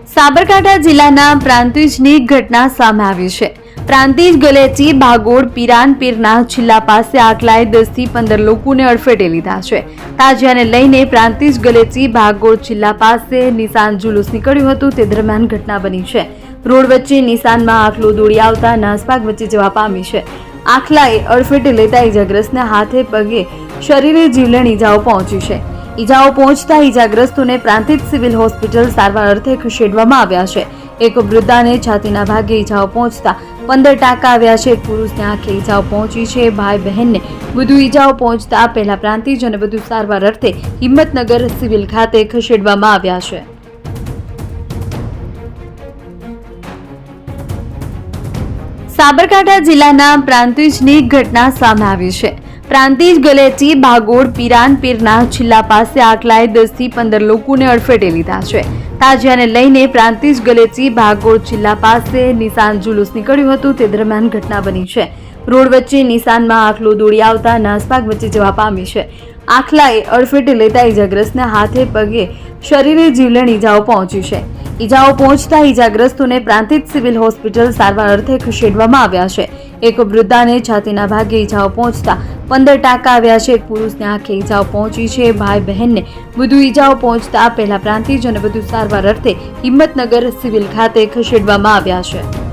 સાબરકાંઠા જિલ્લાના પ્રાંતિજની ઘટના સામે આવી છે। પ્રાંતિજ ગલેચી ભાગોળ પીરાનપીરના છિલ્લા પાસે આટલાએ 10 થી 15 લોકોને અડફેટે લીધા છે। તાજિયાને લઈને પ્રાંતિજ ગલેચી ભાગોળ છિલ્લા પાસે નિશાન જુલુસ નીકળ્યું હતું તે દરમિયાન ઘટના બની છે। રોડ વચ્ચે નિશાનમાં આખલો દોડી આવતા નાસભાગ વચ્ચે જવા પામી છે। આખલાએ અડફેટે લેતા ઈજાગ્રસ્તને હાથે પગે શરીરે જીવલેણ ઈજાઓ પહોંચી છે। ઈજાઓ પહોંચતા ઈજાગ્રસ્તોને પ્રાંતિજ સિવિલ હોસ્પિટલ સારવાર અર્થે ખસેડવામાં આવ્યા છે। એક વૃદ્ધાને છાતીના ભાગે ઈજાઓ પહોંચતા 15 ટાંકા આવ્યા છે। એક પુરુષને આંખે ઈજાઓ પહોંચી છે। ભાઈ બહેનને વધુ ઈજાઓ પહોંચતા પહેલા પ્રાંતિજ અને વધુ સારવાર અર્થે હિંમતનગર સિવિલ ખાતે ખસેડવામાં આવ્યા છે। સાબરકાંઠા જિલ્લાના પ્રાંતિજની ઘટના સામે આવી છે। પ્રાંતિજ ગલેચી ભાગોળ પીરાનપીરના છિલ્લા પાસે આટલાએ 10 થી 15 લોકોને અડફેટે લીધા છે। તાજિયાને લઈને પ્રાંતિજ ગલેચી ભાગોળ છિલ્લા પાસે નિશાન જુલુસ નીકળ્યું હતું તે દરમિયાન ઘટના બની છે। રોડ વચ્ચે નિશાનમાં આખલો દોડી આવતા નાસભાગ વચ્ચે જવા પામી છે। આખલાએ અડફેટે લેતા ઈજાગ્રસ્તને હાથે પગે શરીરે જીવલેણ ઈજાઓ પહોંચી છે। ઈજાઓ પહોંચતા ઈજાગ્રસ્તોને પ્રાંતિજ સિવિલ હોસ્પિટલ સારવાર અર્થે ખસેડવામાં આવ્યા છે। એક વૃદ્ધાને છાતીના ભાગે ઈજાઓ પહોંચતા 15 ટાંકા આવ્યા છે। એક પુરુષને આંખે ઈજાઓ પહોંચી છે। ભાઈ બહેનને વધુ ઈજાઓ પહોંચતા પહેલા પ્રાંતિજ અને વધુ સારવાર અર્થે હિંમતનગર સિવિલ ખાતે ખસેડવામાં આવ્યા છે।